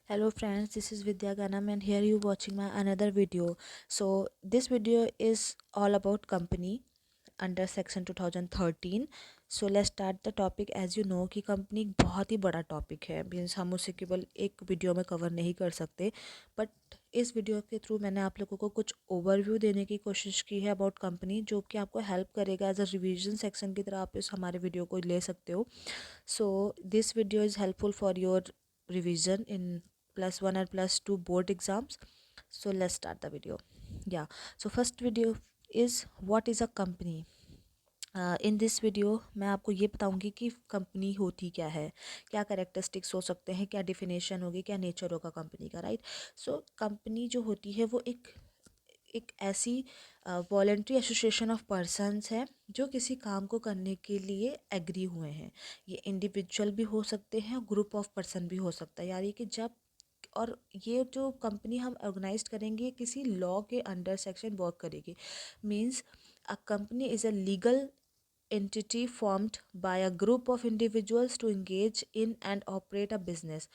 Hello friends, this is Vidya Ganam and here you watching my another video. So this video is all about company under section 2013. So let's start the topic. As you know कि company एक बहुत ही बड़ा topic है, means हम उसे केवल एक video में कवर नहीं कर सकते, बट इस वीडियो के थ्रू मैंने आप लोगों को कुछ ओवरव्यू देने की कोशिश की है अबाउट कंपनी, जो कि आपको हेल्प करेगा एज अ रिवीजन सेक्शन की तरह आप इस हमारे वीडियो को ले सकते हो. So this video is helpful for your revision in +1 and +2 board exams. So let's start the video. Yeah, so first video is what is a company. In this video मैं आपको ये बताऊंगी कि कंपनी होती क्या है, क्या कैरेक्टरिस्टिक्स हो सकते हैं, क्या डिफिनेशन होगी, क्या नेचर होगा कंपनी का, राइट. सो कंपनी जो होती है वो एक एक ऐसी वॉलेंट्री एसोसिएशन ऑफ पर्सन्स है जो किसी काम को करने के लिए एग्री हुए हैं. ये इंडिविजुअल भी हो सकते हैं, ग्रुप ऑफ पर्सन भी हो सकता है. यार ये कि जब और ये जो कंपनी हम ऑर्गेनाइज करेंगे किसी लॉ के अंडर सेक्शन वर्क करेगी. Means a company is a legal entity formed by a group of individuals to engage in and operate a business,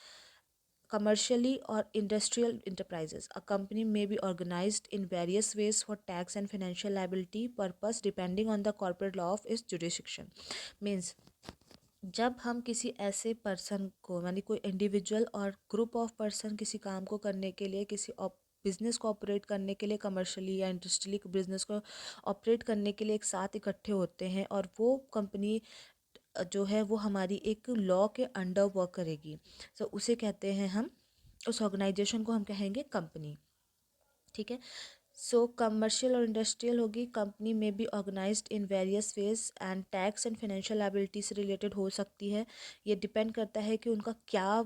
commercially or industrial enterprises. A company may be organized in various ways for tax and financial liability purpose depending on the corporate law of its jurisdiction. Means जब हम किसी ऐसे person को यानी कोई individual और group of person किसी काम को करने के लिए, किसी बिजनेस को ऑपरेट करने के लिए, कमर्शियली या इंडस्ट्रियली बिजनेस को ऑपरेट करने के लिए एक साथ इकट्ठे होते हैं, और वो कंपनी जो है वो हमारी एक लॉ के अंडर वर्क करेगी, तो उसे कहते हैं हम, उस ऑर्गेनाइजेशन को हम कहेंगे कंपनी. ठीक है. सो कमर्शियल और इंडस्ट्रियल होगी. कंपनी में be organised in various ways and tax and financial liability से रिलेटेड हो सकती है. ये डिपेंड करता है कि उनका क्या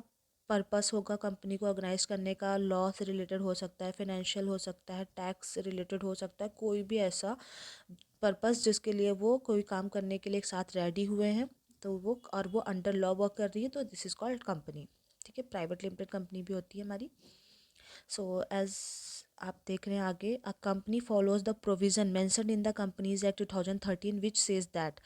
पर्पस होगा कंपनी को ऑर्गेनाइज करने का. लॉ से रिलेटेड हो सकता है, फाइनेंशियल हो सकता है, टैक्स से रिलेटेड हो सकता है, कोई भी ऐसा पर्पस जिसके लिए वो कोई काम करने के लिए एक साथ रेडी हुए हैं, तो वो और वो अंडर लॉ वर्क कर रही है, तो दिस इज़ कॉल्ड कंपनी. ठीक है. प्राइवेट लिमिटेड कंपनी भी होती है हमारी. सो एज आप देख रहे हैं आगे, uh company follows the provision mentioned in the companies act 2013 which says that.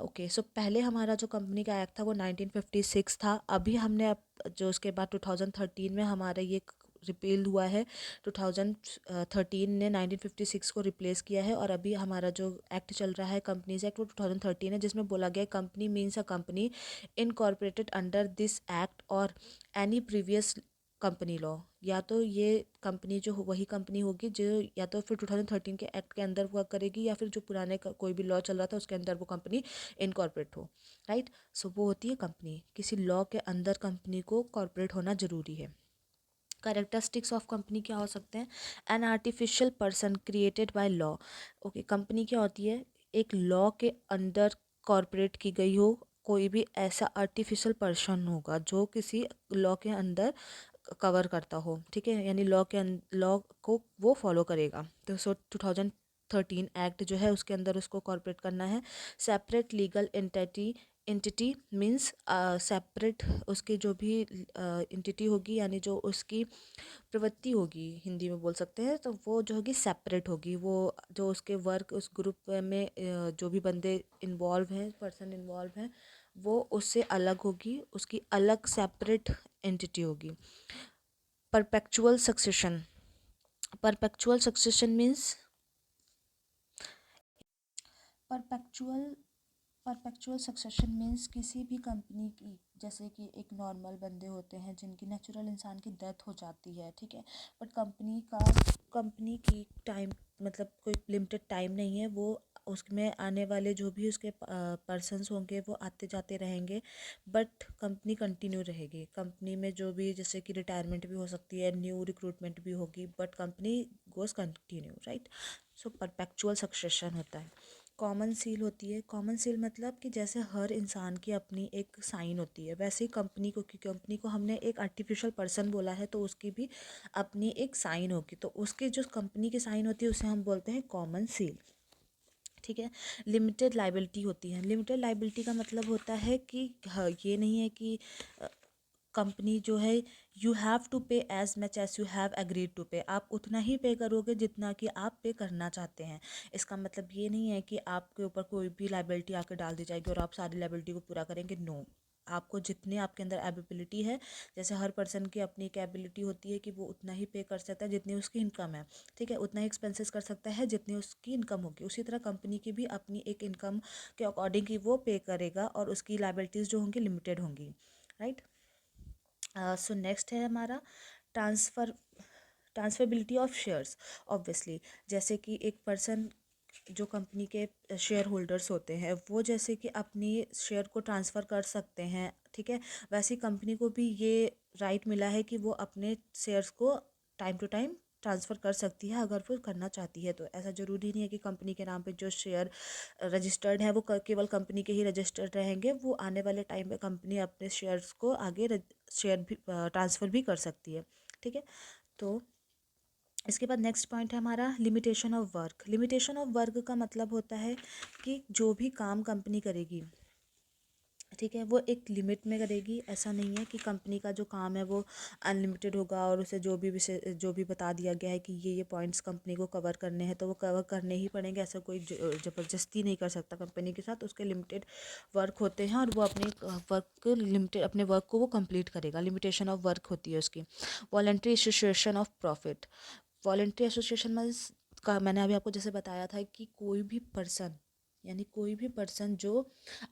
Okay. So पहले हमारा जो कंपनी का एक्ट था वो 1956 था. अभी हमने जो उसके बाद 2013 में हमारा ये रिपील हुआ है. 2013 ने 1956 को रिप्लेस किया है, और अभी हमारा जो एक्ट चल रहा है कंपनीज एक्ट वो 2013 है, जिसमें बोला गया company means a company incorporated under this act और एनी प्रीवियस कंपनी लॉ. या तो ये कंपनी जो वही कंपनी होगी जो या तो फिर 2013 के एक्ट के अंदर वर्क करेगी, या फिर जो पुराने कोई भी लॉ चल रहा था उसके अंदर वो कंपनी इनकॉर्पोरेट हो, राइट. सो वो होती है कंपनी. किसी लॉ के अंदर कंपनी को कॉर्पोरेट होना ज़रूरी है. कैरेक्टरिस्टिक्स ऑफ कंपनी क्या हो सकते हैं. An artificial person created by law. Okay. Company क्या होती है, एक लॉ के अंदर कॉर्पोरेट की गई हो. कोई भी ऐसा आर्टिफिशियल पर्सन होगा जो किसी लॉ के अंदर कवर करता हो. ठीक है. यानी लॉ को वो फॉलो करेगा. तो सो 2013 एक्ट जो है उसके अंदर उसको कॉर्पोरेट करना है. Separate legal entity means separate उसकी जो भी एंटिटी होगी, यानी जो उसकी प्रवृत्ति होगी, हिंदी में बोल सकते हैं, तो वो जो होगी सेपरेट होगी. वो जो उसके वर्क उस ग्रुप में जो भी बंदे इन्वॉल्व हैं, पर्सन इन्वॉल्व हैं, वो उससे अलग होगी, उसकी अलग सेपरेट एंटिटी होगी. Perpetual succession. Perpetual succession means perpetual perpetual succession means किसी भी कंपनी की, जैसे कि एक नॉर्मल बंदे होते हैं जिनकी नेचुरल इंसान की डेथ हो जाती है. ठीक है. बट कंपनी की टाइम मतलब कोई लिमिटेड टाइम नहीं है. वो उसमें आने वाले जो भी उसके पर्सन्स होंगे वो आते जाते रहेंगे, बट कंपनी कंटिन्यू रहेगी. कंपनी में जो भी जैसे कि रिटायरमेंट भी हो सकती है, न्यू रिक्रूटमेंट भी होगी, but company goes continue, right. So perpetual succession होता है. कॉमन सील होती है. कॉमन सील मतलब कि जैसे हर इंसान की अपनी एक साइन होती है, वैसे ही कंपनी को, कि कंपनी को हमने एक आर्टिफिशियल पर्सन बोला है तो उसकी भी अपनी एक साइन होगी, तो उसकी जो कंपनी की साइन होती है उसे हम बोलते हैं कॉमन सील. ठीक है. लिमिटेड लाइबिलिटी होती है. लिमिटेड लाइबिलिटी का मतलब होता है कि हाँ, ये नहीं है कि कंपनी जो है you have to pay as much as you have agreed to pay. आप उतना ही पे करोगे जितना कि आप पे करना चाहते हैं. इसका मतलब ये नहीं है कि आपके ऊपर कोई भी लाइबिलिटी आके डाल दी जाएगी और आप सारी लाइबिलिटी को पूरा करेंगे. नो. आपको जितने आपके अंदर एबिलिटी है, जैसे हर पर्सन की अपनी एक एबिलिटी होती है कि वो उतना ही पे कर सकता है जितनी उसकी इनकम है, ठीक है, उतना ही एक्सपेंसेस कर सकता है जितनी उसकी इनकम होगी। उसी तरह कंपनी की भी अपनी एक इनकम के अकॉर्डिंग ही वो पे करेगा और उसकी लायबिलिटीज़ जो होंगी लिमिटेड होंगी, राइट। सो नेक्स्ट है हमारा ट्रांसफरेबिलिटी ऑफ शेयर्स। ऑब्वियसली जैसे कि एक पर्सन जो कंपनी के शेयर होल्डर्स होते हैं वो जैसे कि अपनी शेयर को ट्रांसफ़र कर सकते हैं, ठीक है, वैसे ही कंपनी को भी ये राइट मिला है कि वो अपने शेयर्स को टाइम टू टाइम ट्रांसफ़र कर सकती है अगर वो करना चाहती है। तो ऐसा ज़रूरी नहीं है कि कंपनी के नाम पे जो शेयर रजिस्टर्ड हैं वो केवल कंपनी के ही रजिस्टर्ड रहेंगे। वो आने वाले टाइम में कंपनी अपने शेयर्स को आगे शेयर भी ट्रांसफ़र भी कर सकती है, ठीक है। तो इसके बाद नेक्स्ट पॉइंट है हमारा limitation of work. Limitation of work का मतलब होता है कि जो भी काम कंपनी करेगी, ठीक है, वो एक लिमिट में करेगी। ऐसा नहीं है कि कंपनी का जो काम है वो अनलिमिटेड होगा और उसे जो भी विषय जो भी बता दिया गया है कि ये पॉइंट्स कंपनी को कवर करने हैं तो वो कवर करने ही पड़ेंगे। ऐसा कोई ज़बरदस्ती नहीं कर सकता कंपनी के साथ। उसके लिमिटेड वर्क होते हैं और वो अपने वर्क को वो कंप्लीट करेगा। लिमिटेशन ऑफ वर्क होती है उसकी। Voluntary association of profit. Voluntary association में का मैंने अभी आपको जैसे बताया था कि कोई भी पर्सन, यानी कोई भी पर्सन जो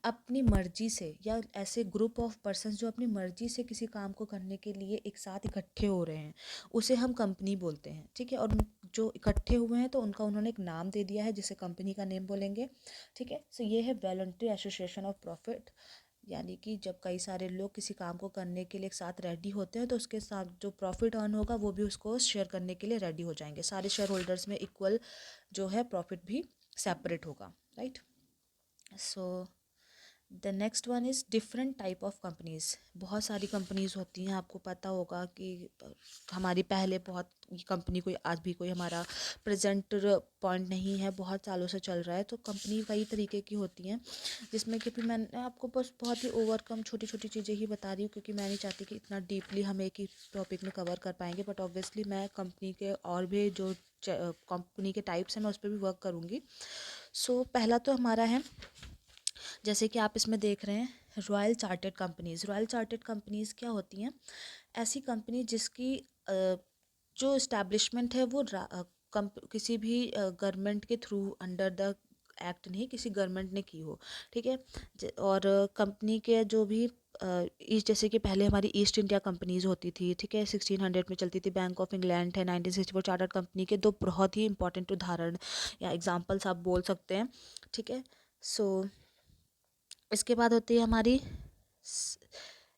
अपनी मर्जी से, या ऐसे ग्रुप ऑफ पर्सन जो अपनी मर्जी से किसी काम को करने के लिए एक साथ इकट्ठे हो रहे हैं, उसे हम कंपनी बोलते हैं, ठीक है। और जो इकट्ठे हुए हैं तो उनका उन्होंने एक नाम दे दिया है जिसे कंपनी का नेम बोलेंगे, ठीक है। सो ये है वॉलंटरी एसोसिएशन ऑफ प्रॉफिट। यानी कि जब कई सारे लोग किसी काम को करने के लिए एक साथ रेडी होते हैं तो उसके साथ जो प्रॉफिट अर्न होगा वो भी उसको शेयर करने के लिए रेडी हो जाएंगे। सारे शेयर होल्डर्स में इक्वल जो है प्रॉफिट भी सेपरेट होगा, right. So the next one is different type of companies. बहुत सारी कंपनीज़ होती हैं, आपको पता होगा कि हमारी पहले बहुत कंपनी कोई आज भी कोई हमारा प्रेजेंट पॉइंट नहीं है, बहुत सालों से चल रहा है। तो कंपनी कई तरीके की होती हैं जिसमें कि फिर मैंने आपको बस बहुत ही ओवरकम छोटी छोटी चीज़ें ही बता रही हूँ क्योंकि मैं नहीं चाहती कि इतना डीपली हम एक ही टॉपिक में कवर कर पाएंगे। बट ऑब्वियसली मैं कंपनी के और भी जो कंपनी के टाइप्स हैं मैं उस पर भी वर्क करूँगी। सो पहला तो हमारा है, जैसे कि आप इसमें देख रहे हैं, royal chartered companies. Royal chartered companies क्या होती हैं? ऐसी कंपनी जिसकी जो इस्टेब्लिशमेंट है वो किसी भी गवर्नमेंट के थ्रू अंडर द एक्ट नहीं, किसी गवर्नमेंट ने की हो, ठीक है। और कंपनी के जो भी ईस्ट, जैसे कि पहले हमारी ईस्ट इंडिया कंपनीज होती थी, ठीक है, 1600 में चलती थी। बैंक ऑफ इंग्लैंड है 1964। चार्टर्ड कंपनी के दो बहुत ही इंपॉर्टेंट उदाहरण या एग्जांपल्स आप बोल सकते हैं, ठीक है। सो इसके बाद होती है हमारी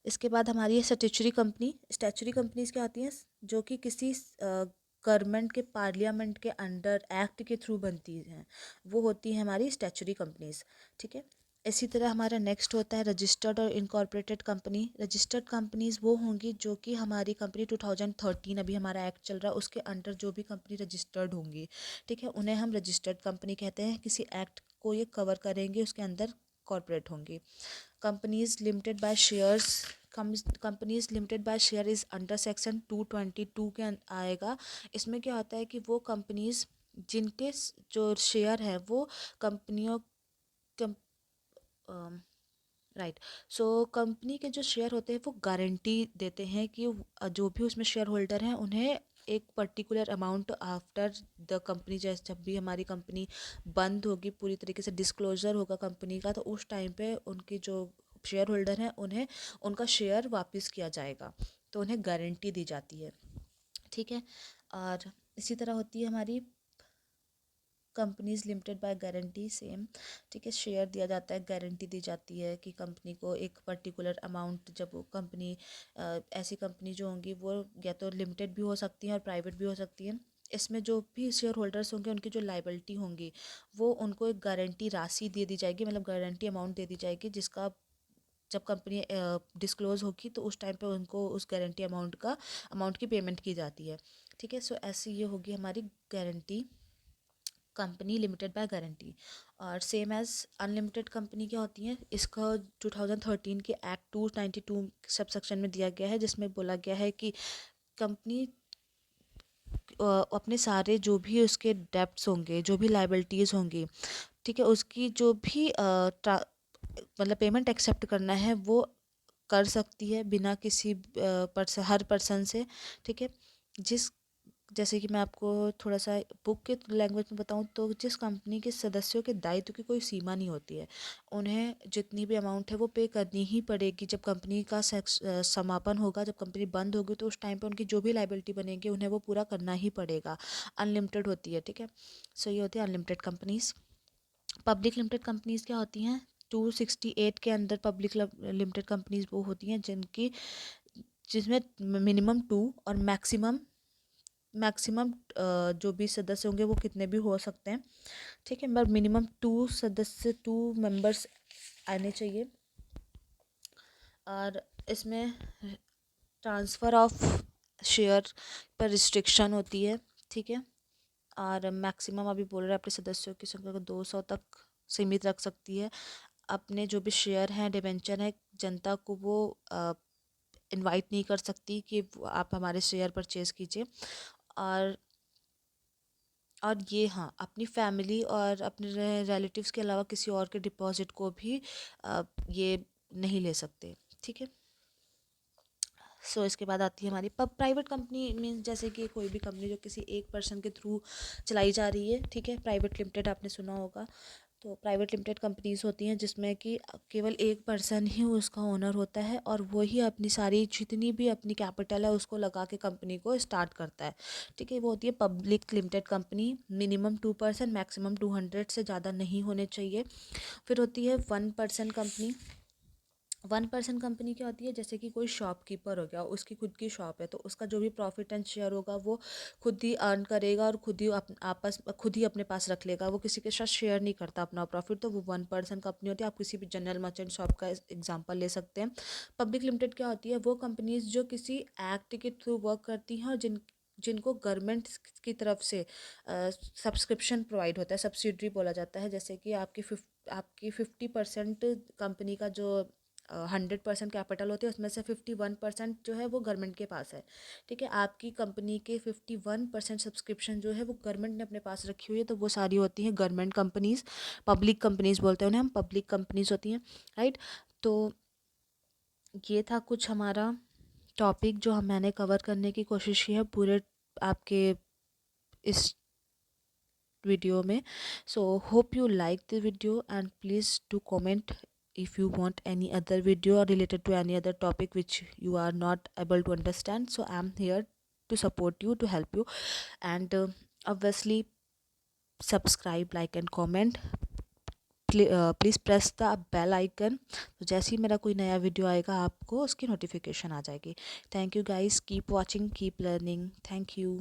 इसके बाद हमारी है स्टैट्यूटरी कंपनी। स्टैट्यूटरी कंपनीज क्या होती हैं? जो कि किसी गवर्नमेंट के पार्लियामेंट के अंडर एक्ट के थ्रू बनती हैं, वो होती है हमारी स्टैट्यूटरी कंपनीज, ठीक है। इसी तरह हमारा नेक्स्ट होता है रजिस्टर्ड और इनकॉर्पोरेटेड कंपनी। रजिस्टर्ड कंपनीज वो होंगी जो कि हमारी कंपनी 2013 अभी हमारा एक्ट चल रहा है उसके अंडर जो भी कंपनी रजिस्टर्ड होंगी, ठीक है, उन्हें हम रजिस्टर्ड कंपनी कहते हैं। किसी एक्ट को ये कवर करेंगे, उसके अंदर कॉर्पोरेट होंगी। Companies limited by shares. Companies limited by share is under section 222 के आएगा। इसमें क्या होता है कि वो कंपनीज जिनके जो शेयर है वो कंपनियों राइट, सो कंपनी के जो शेयर होते हैं वो गारंटी देते हैं कि जो भी उसमें शेयर होल्डर हैं उन्हें एक particular amount after the company, जैसे जब भी हमारी कंपनी बंद होगी, पूरी तरीके से डिस्क्लोजर होगा कंपनी का, तो उस टाइम पे उनकी जो शेयर होल्डर हैं उन्हें उनका शेयर वापस किया जाएगा, तो उन्हें गारंटी दी जाती है, ठीक है। और इसी तरह होती है हमारी companies limited by guarantee, same, ठीक है। शेयर दिया जाता है, गारंटी दी जाती है कि कंपनी को एक पर्टिकुलर अमाउंट, जब वो कंपनी ऐसी कंपनी जो होंगी वो या तो लिमिटेड भी हो सकती हैं और प्राइवेट भी हो सकती हैं। इसमें जो भी शेयर होल्डर्स होंगे उनकी जो लाइबिलिटी होंगी वो उनको एक गारंटी राशि दे दी जाएगी, मतलब गारंटी अमाउंट दे दी जाएगी, जिसका जब कंपनी डिस्क्लोज होगी तो उस टाइम पे उनको उस गारंटी अमाउंट की पेमेंट की जाती है, ठीक है। सो ऐसी ये होगी हमारी guarantee company limited by guarantee. और सेम एज अनलिमिटेड कंपनी क्या होती है? इसका 2013 के एक्ट 292 सब सेक्शन में दिया गया है, जिसमें बोला गया है कि कंपनी अपने सारे जो भी उसके डेब्ट्स होंगे, जो भी लाइबिलिटीज़ होंगी, ठीक है, उसकी जो भी मतलब पेमेंट एक्सेप्ट करना है वो कर सकती है बिना किसी हर पर्सन से, ठीक है। जिस जैसे कि मैं आपको थोड़ा सा बुक के लैंग्वेज में बताऊं तो जिस कंपनी के सदस्यों के दायित्व की कोई सीमा नहीं होती है, उन्हें जितनी भी अमाउंट है वो पे करनी ही पड़ेगी। जब कंपनी का समापन होगा, जब कंपनी बंद होगी, तो उस टाइम पे उनकी जो भी लाइबिलिटी बनेगी उन्हें वो पूरा करना ही पड़ेगा। अनलिमिटेड होती है, ठीक है। सो ये होती है unlimited companies. Public limited companies क्या होती हैं? 268 के अंदर पब्लिक लिमिटेड कंपनीज वो होती हैं जिसमें मिनिमम 2 और मैक्सिमम मैक्सिमम जो भी सदस्य होंगे वो कितने भी हो सकते हैं, ठीक है। पर मिनिमम 2 मेंबर्स आने चाहिए। और इसमें ट्रांसफ़र ऑफ शेयर पर रिस्ट्रिक्शन होती है, ठीक है। और मैक्सिमम अभी बोल रहे हैं अपने सदस्यों की संख्या को 200 तक सीमित रख सकती है। अपने जो भी शेयर हैं, डिबेंचर है, जनता को वो इनवाइट नहीं कर सकती कि आप हमारे शेयर परचेज़ कीजिए। और ये हाँ, अपनी फैमिली और अपने रिलेटिव्स के अलावा किसी और के डिपॉजिट को भी ये नहीं ले सकते, ठीक है। सो इसके बाद आती है हमारी प्राइवेट कंपनी। मीन्स जैसे कि कोई भी कंपनी जो किसी एक पर्सन के थ्रू चलाई जा रही है, ठीक है। प्राइवेट लिमिटेड आपने सुना होगा। तो प्राइवेट लिमिटेड कंपनीज होती हैं जिसमें कि केवल एक पर्सन ही उसका ओनर होता है और वो ही अपनी सारी जितनी भी अपनी कैपिटल है उसको लगा के कंपनी को स्टार्ट करता है, ठीक है। वो होती है public limited company. Minimum 2%, maximum 200 से ज़्यादा नहीं होने चाहिए। फिर होती है 1% कंपनी। 1% कंपनी क्या होती है? जैसे कि कोई शॉपकीपर हो गया, उसकी खुद की शॉप है, तो उसका जो भी प्रॉफिट एंड शेयर होगा वो खुद ही अर्न करेगा और खुद ही अपने पास रख लेगा। वो किसी के साथ शेयर नहीं करता अपना प्रॉफिट। तो वो 1% कंपनी होती है। आप किसी भी जनरल मर्चेंट शॉप का एग्जांपल ले सकते हैं। पब्लिक लिमिटेड क्या होती है? वो कंपनीज जो किसी एक्ट के थ्रू वर्क करती हैं और जिनको गवर्नमेंट की तरफ से सब्सक्रिप्शन प्रोवाइड होता है, सब्सिडरी बोला जाता है। जैसे कि आपकी 50% कंपनी का जो 100% कैपिटल होती है, उसमें से 51% जो है वो गवर्नमेंट के पास है, ठीक है। आपकी कंपनी के 51% सब्सक्रिप्शन जो है वो गवर्नमेंट ने अपने पास रखी हुई है, तो वो सारी होती हैं गवर्नमेंट कंपनीज। पब्लिक कंपनीज बोलते हैं उन्हें हम, पब्लिक कंपनीज होती हैं, राइट। तो ये था कुछ हमारा टॉपिक जो मैंने कवर करने की कोशिश की है पूरे आपके इस वीडियो में। So hope you like the video and please do comment if you want any other video related to any other topic which you are not able to understand. So I'm here to support you, to help you, and obviously subscribe, like and comment. Please press the bell icon, तो जैसे ही मेरा कोई नया video आएगा आपको उसकी notification आ जाएगी। Thank you guys, keep watching, keep learning, thank you.